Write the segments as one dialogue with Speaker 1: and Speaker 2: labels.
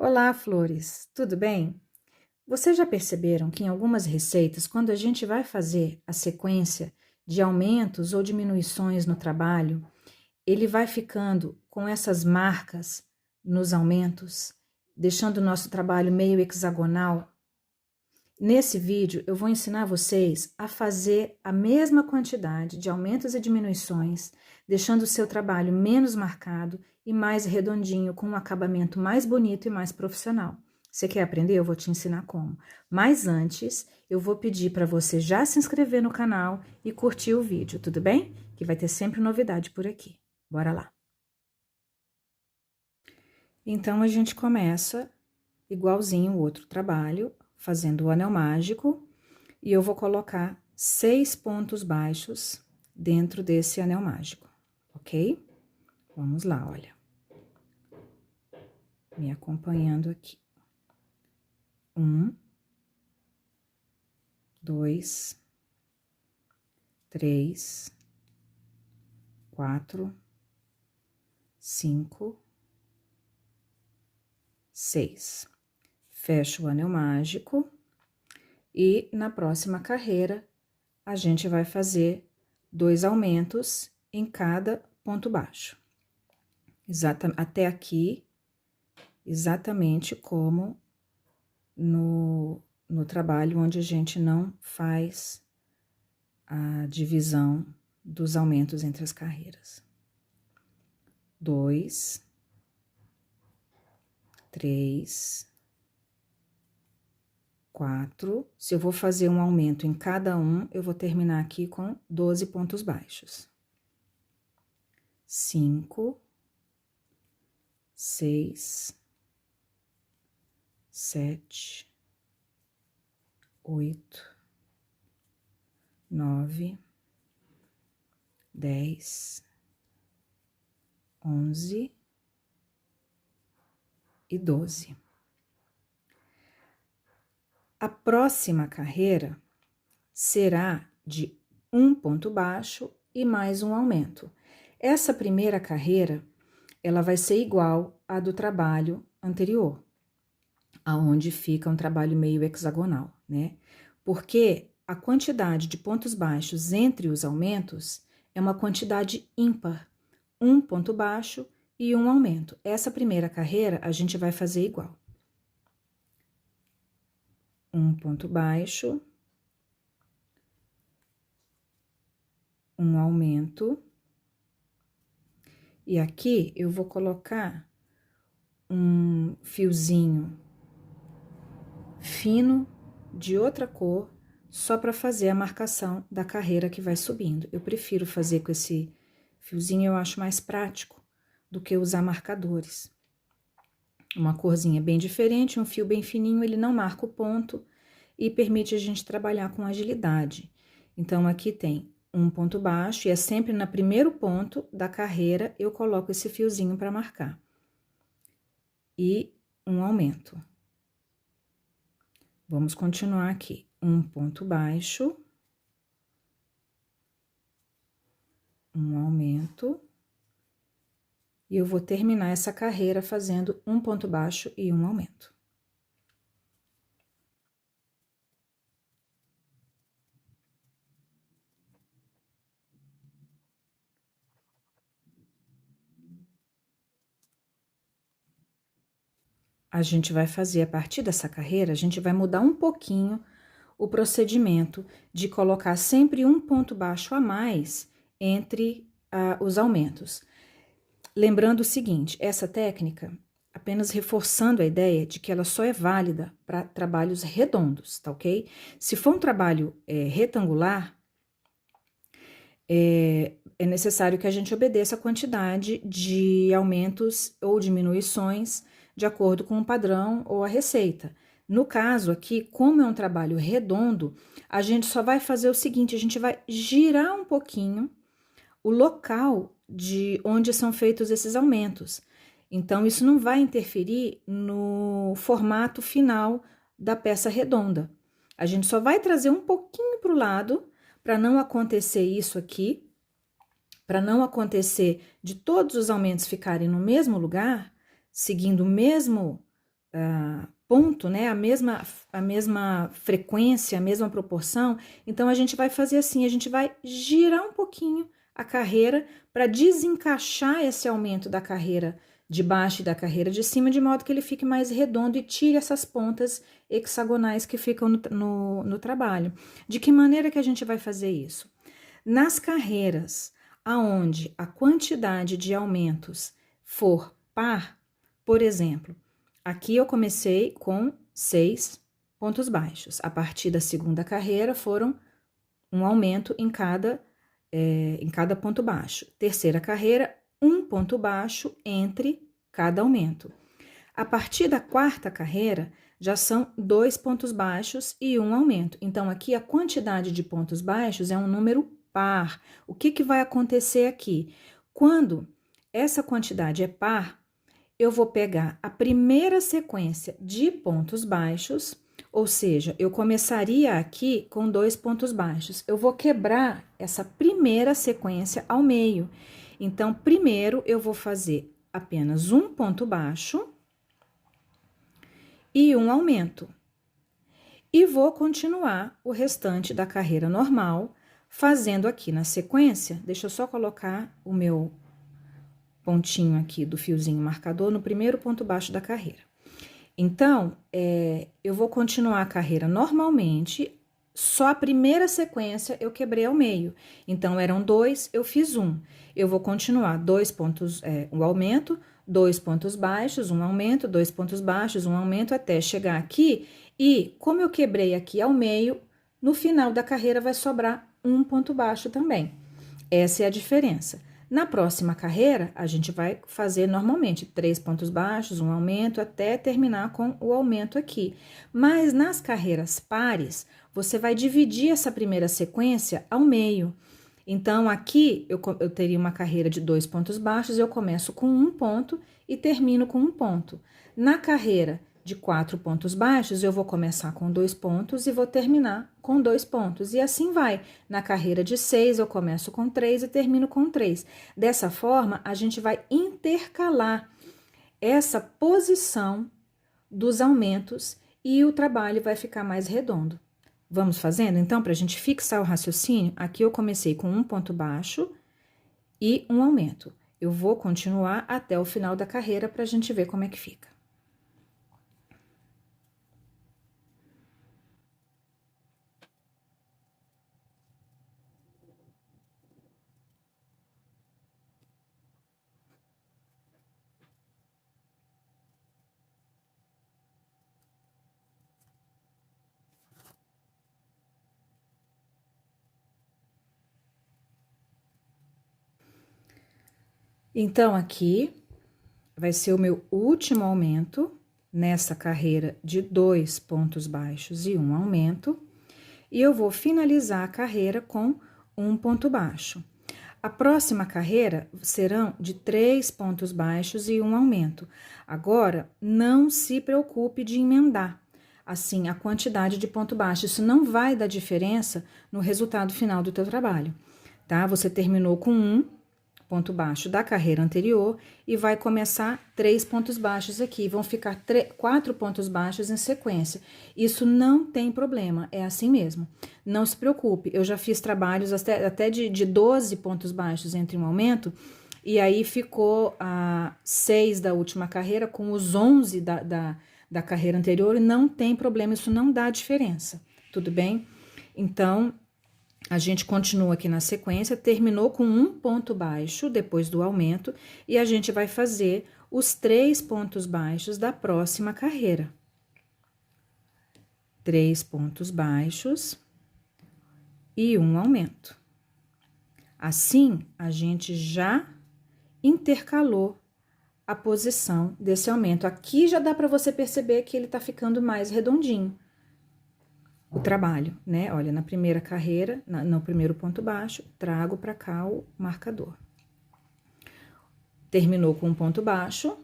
Speaker 1: Olá, flores, tudo bem? Vocês já perceberam que em algumas receitas, quando a gente vai fazer a sequência de aumentos ou diminuições no trabalho, ele vai ficando com essas marcas nos aumentos, deixando o nosso trabalho meio hexagonal? Nesse vídeo, eu vou ensinar vocês a fazer a mesma quantidade de aumentos e diminuições, deixando o seu trabalho menos marcado e mais redondinho, com um acabamento mais bonito e mais profissional. Você quer aprender? Eu vou te ensinar como. Mas antes, eu vou pedir para você já se inscrever no canal e curtir o vídeo, tudo bem? Que vai ter sempre novidade por aqui. Bora lá! Então, a gente começa igualzinho o outro trabalho, fazendo o anel mágico, e eu vou colocar 6 pontos baixos dentro desse anel mágico, ok? Vamos lá, olha. Me acompanhando aqui. 1, 2, 3, 4, 5, 6. Fecho o anel mágico e na próxima carreira a gente vai fazer 2 aumentos em cada ponto baixo. Até aqui, exatamente como no trabalho onde a gente não faz a divisão dos aumentos entre as carreiras. 2, 3, 4. Se eu vou fazer um aumento em cada um, eu vou terminar aqui com 12 pontos baixos. 5, 6, 7, 8, 9, 10, 11 e 12. A próxima carreira será de um ponto baixo e mais um aumento. Essa primeira carreira, ela vai ser igual à do trabalho anterior, aonde fica um trabalho meio hexagonal, né? Porque a quantidade de pontos baixos entre os aumentos é uma quantidade ímpar, um ponto baixo e um aumento. Essa primeira carreira a gente vai fazer igual. Um ponto baixo, um aumento, e aqui eu vou colocar um fiozinho fino de outra cor, só para fazer a marcação da carreira que vai subindo. Eu prefiro fazer com esse fiozinho, eu acho mais prático do que usar marcadores. Uma corzinha bem diferente, um fio bem fininho, ele não marca o ponto e permite a gente trabalhar com agilidade. Então, aqui tem um ponto baixo, e é sempre no primeiro ponto da carreira eu coloco esse fiozinho para marcar. E um aumento. Vamos continuar aqui. Um ponto baixo, um aumento. E eu vou terminar essa carreira fazendo um ponto baixo e um aumento. A gente vai fazer, a partir dessa carreira, a gente vai mudar um pouquinho o procedimento de colocar sempre um ponto baixo a mais entre os aumentos. Lembrando o seguinte, essa técnica, apenas reforçando a ideia de que ela só é válida para trabalhos redondos, tá ok? Se for um trabalho retangular, é necessário que a gente obedeça a quantidade de aumentos ou diminuições de acordo com o padrão ou a receita. No caso aqui, como é um trabalho redondo, a gente só vai fazer o seguinte, a gente vai girar um pouquinho o local de onde são feitos esses aumentos. Então, isso não vai interferir no formato final da peça redonda. A gente só vai trazer um pouquinho para o lado, para não acontecer isso aqui, para não acontecer de todos os aumentos ficarem no mesmo lugar, seguindo o mesmo ponto, né? A mesma frequência, a mesma proporção. Então, a gente vai fazer assim, a gente vai girar um pouquinho a carreira para desencaixar esse aumento da carreira de baixo e da carreira de cima, de modo que ele fique mais redondo e tire essas pontas hexagonais que ficam no trabalho. De que maneira que a gente vai fazer isso? Nas carreiras aonde a quantidade de aumentos for par, por exemplo, aqui eu comecei com 6 pontos baixos. A partir da segunda carreira foram um aumento em cada ponto baixo. Terceira carreira, um ponto baixo entre cada aumento. A partir da quarta carreira, já são 2 pontos baixos e um aumento. Então, aqui a quantidade de pontos baixos é um número par. O que vai acontecer aqui? Quando essa quantidade é par, eu vou pegar a primeira sequência de pontos baixos, ou seja, eu começaria aqui com 2 pontos baixos. Eu vou quebrar essa primeira sequência ao meio. Então, primeiro eu vou fazer apenas um ponto baixo e um aumento. E vou continuar o restante da carreira normal, fazendo aqui na sequência, deixa eu só colocar o meu pontinho aqui do fiozinho marcador no primeiro ponto baixo da carreira. Então, eu vou continuar a carreira normalmente, só a primeira sequência eu quebrei ao meio. Então, eram 2, eu fiz 1. Eu vou continuar 2 pontos, um aumento, 2 pontos baixos, um aumento, 2 pontos baixos, um aumento, até chegar aqui. E, como eu quebrei aqui ao meio, no final da carreira vai sobrar um ponto baixo também. Essa é a diferença. Na próxima carreira, a gente vai fazer normalmente 3 pontos baixos, um aumento, até terminar com o aumento aqui. Mas nas carreiras pares, você vai dividir essa primeira sequência ao meio. Então, aqui eu teria uma carreira de 2 pontos baixos, eu começo com um ponto e termino com um ponto. Na carreira de 4 pontos baixos, eu vou começar com 2 pontos e vou terminar com 2 pontos. E assim vai. Na carreira de 6, eu começo com 3 e termino com 3. Dessa forma, a gente vai intercalar essa posição dos aumentos e o trabalho vai ficar mais redondo. Vamos fazendo? Então, para a gente fixar o raciocínio, aqui eu comecei com um ponto baixo e um aumento. Eu vou continuar até o final da carreira para a gente ver como é que fica. Então, aqui vai ser o meu último aumento nessa carreira de 2 pontos baixos e um aumento, e eu vou finalizar a carreira com um ponto baixo. A próxima carreira serão de 3 pontos baixos e um aumento. Agora, não se preocupe de emendar, assim, a quantidade de ponto baixo. Isso não vai dar diferença no resultado final do teu trabalho, tá? Você terminou com um ponto baixo da carreira anterior e vai começar 3 pontos baixos aqui, vão ficar 4 pontos baixos em sequência. Isso não tem problema, é assim mesmo. Não se preocupe, eu já fiz trabalhos até de 12 pontos baixos entre um aumento, e aí ficou 6 da última carreira com os 11 da carreira anterior, e não tem problema, isso não dá diferença, tudo bem? Então, a gente continua aqui na sequência, terminou com um ponto baixo depois do aumento, e a gente vai fazer os 3 pontos baixos da próxima carreira. 3 pontos baixos e um aumento. Assim, a gente já intercalou a posição desse aumento. Aqui já dá para você perceber que ele tá ficando mais redondinho. O trabalho, né? Olha, na primeira carreira, no primeiro ponto baixo, trago para cá o marcador. Terminou com um ponto baixo,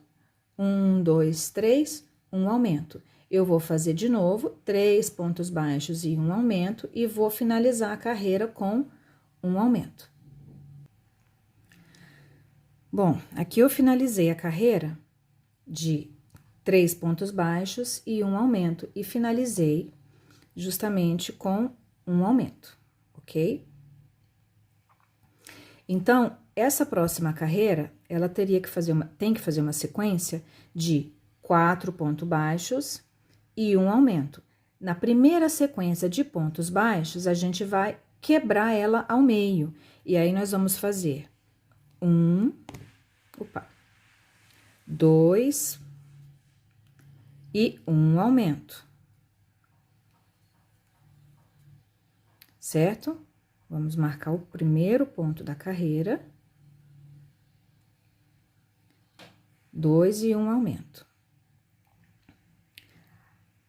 Speaker 1: 1, 2, 3, um aumento. Eu vou fazer de novo 3 pontos baixos e um aumento, e vou finalizar a carreira com um aumento. Bom, aqui eu finalizei a carreira de 3 pontos baixos e um aumento. E finalizei justamente com um aumento, ok? Então, essa próxima carreira, ela tem que fazer uma sequência de 4 pontos baixos e um aumento. Na primeira sequência de pontos baixos, a gente vai quebrar ela ao meio. E aí, nós vamos fazer 2 e um aumento. Certo? Vamos marcar o primeiro ponto da carreira. 2 e um aumento.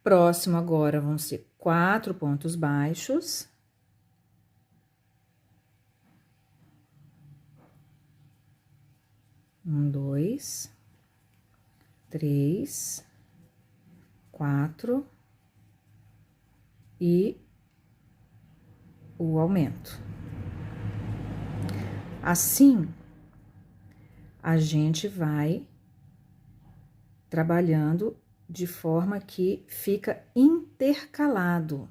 Speaker 1: Próximo agora vão ser 4 pontos baixos. Um, 2, 3, 4 e o aumento. Assim, a gente vai trabalhando de forma que fica intercalado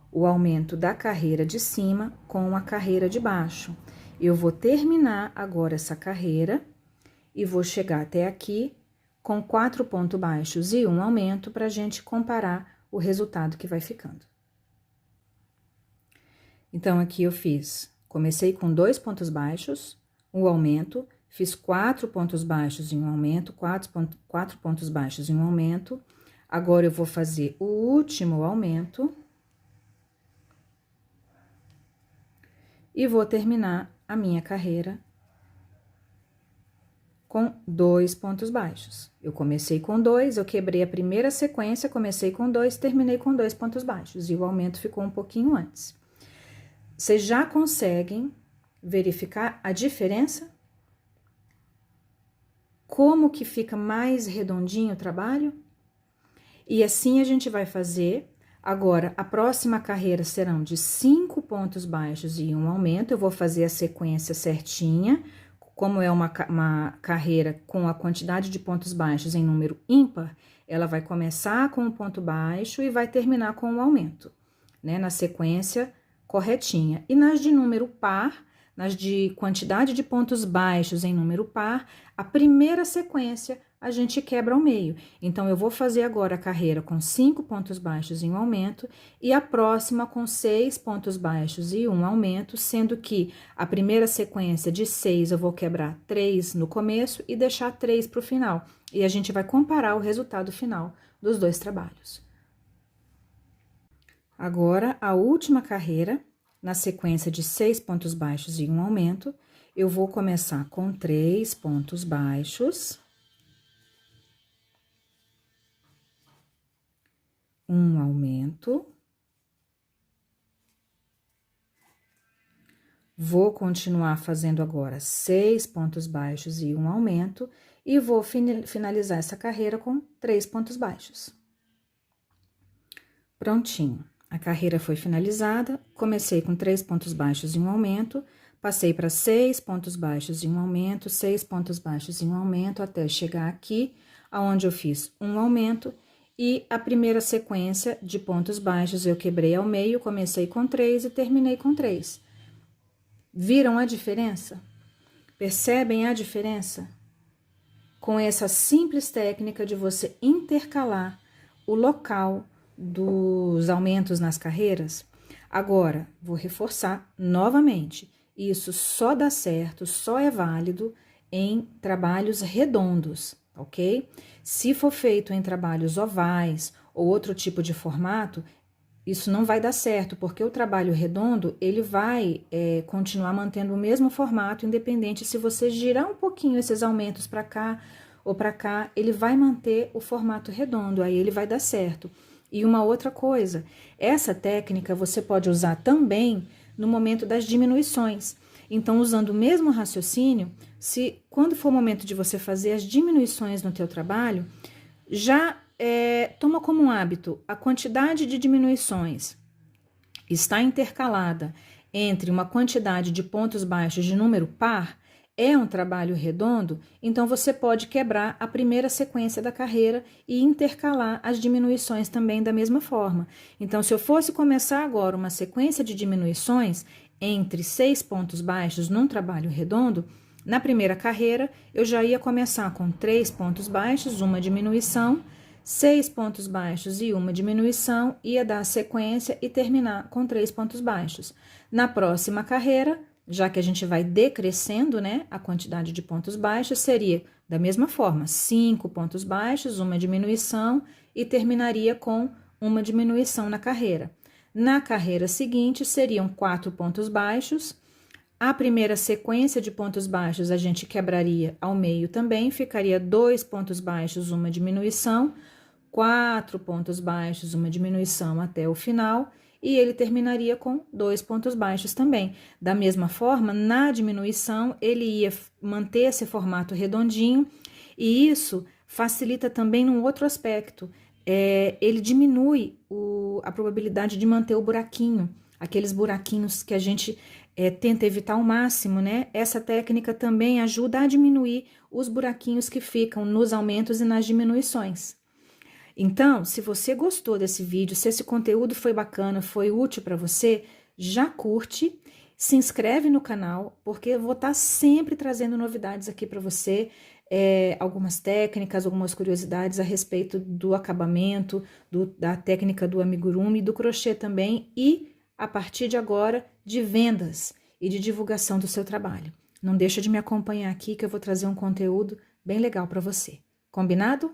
Speaker 1: o aumento da carreira de cima com a carreira de baixo. Eu vou terminar agora essa carreira e vou chegar até aqui com 4 pontos baixos e um aumento para a gente comparar o resultado que vai ficando. Então, aqui eu comecei com 2 pontos baixos, um aumento, fiz 4 pontos baixos e um aumento, 4 pontos baixos e um aumento. Agora, eu vou fazer o último aumento e vou terminar a minha carreira com 2 pontos baixos. Eu comecei com 2, eu quebrei a primeira sequência, comecei com 2, terminei com 2 pontos baixos e o aumento ficou um pouquinho antes. Vocês já conseguem verificar a diferença? Como que fica mais redondinho o trabalho? E assim a gente vai fazer. Agora, a próxima carreira serão de 5 pontos baixos e um aumento. Eu vou fazer a sequência certinha. Como é uma carreira com a quantidade de pontos baixos em número ímpar, ela vai começar com um ponto baixo e vai terminar com um aumento, né? Na sequência corretinha. E nas de número par, nas de quantidade de pontos baixos em número par, a primeira sequência a gente quebra ao meio. Então, eu vou fazer agora a carreira com 5 pontos baixos e um aumento, e a próxima com 6 pontos baixos e um aumento, sendo que a primeira sequência de 6 eu vou quebrar 3 no começo e deixar 3 para o final. E a gente vai comparar o resultado final dos dois trabalhos. Agora, a última carreira, na sequência de 6 pontos baixos e um aumento, eu vou começar com 3 pontos baixos, um aumento, vou continuar fazendo agora 6 pontos baixos e um aumento, e vou finalizar essa carreira com 3 pontos baixos. Prontinho. A carreira foi finalizada, comecei com 3 pontos baixos e um aumento, passei para 6 pontos baixos e um aumento, 6 pontos baixos e um aumento, até chegar aqui, aonde eu fiz um aumento, e a primeira sequência de pontos baixos eu quebrei ao meio, comecei com 3 e terminei com 3. Viram a diferença? Percebem a diferença? Com essa simples técnica de você intercalar o local dos aumentos nas carreiras. Agora, vou reforçar novamente, isso só dá certo, só é válido em trabalhos redondos, ok? Se for feito em trabalhos ovais ou outro tipo de formato, isso não vai dar certo, porque o trabalho redondo, ele vai continuar mantendo o mesmo formato, independente se você girar um pouquinho esses aumentos para cá ou para cá, ele vai manter o formato redondo, aí ele vai dar certo. E uma outra coisa, essa técnica você pode usar também no momento das diminuições. Então, usando o mesmo raciocínio, se quando for o momento de você fazer as diminuições no teu trabalho, já toma como um hábito a quantidade de diminuições está intercalada entre uma quantidade de pontos baixos de número par, é um trabalho redondo, então você pode quebrar a primeira sequência da carreira e intercalar as diminuições também da mesma forma. Então, se eu fosse começar agora uma sequência de diminuições entre 6 pontos baixos num trabalho redondo, na primeira carreira eu já ia começar com 3 pontos baixos, uma diminuição, 6 pontos baixos e uma diminuição, ia dar a sequência e terminar com 3 pontos baixos. Na próxima carreira, já que a gente vai decrescendo, né, a quantidade de pontos baixos, seria da mesma forma, 5 pontos baixos, uma diminuição e terminaria com uma diminuição na carreira. Na carreira seguinte, seriam 4 pontos baixos. A primeira sequência de pontos baixos a gente quebraria ao meio também, ficaria 2 pontos baixos, uma diminuição, 4 pontos baixos, uma diminuição até o final, e ele terminaria com 2 pontos baixos também. Da mesma forma, na diminuição, ele ia manter esse formato redondinho, e isso facilita também num outro aspecto. Ele diminui a probabilidade de manter o buraquinho, aqueles buraquinhos que a gente tenta evitar ao máximo, né? Essa técnica também ajuda a diminuir os buraquinhos que ficam nos aumentos e nas diminuições. Então, se você gostou desse vídeo, se esse conteúdo foi bacana, foi útil para você, já curte, se inscreve no canal, porque eu vou estar sempre trazendo novidades aqui para você, algumas técnicas, algumas curiosidades a respeito do acabamento, da técnica do amigurumi, do crochê também e, a partir de agora, de vendas e de divulgação do seu trabalho. Não deixa de me acompanhar aqui que eu vou trazer um conteúdo bem legal para você. Combinado?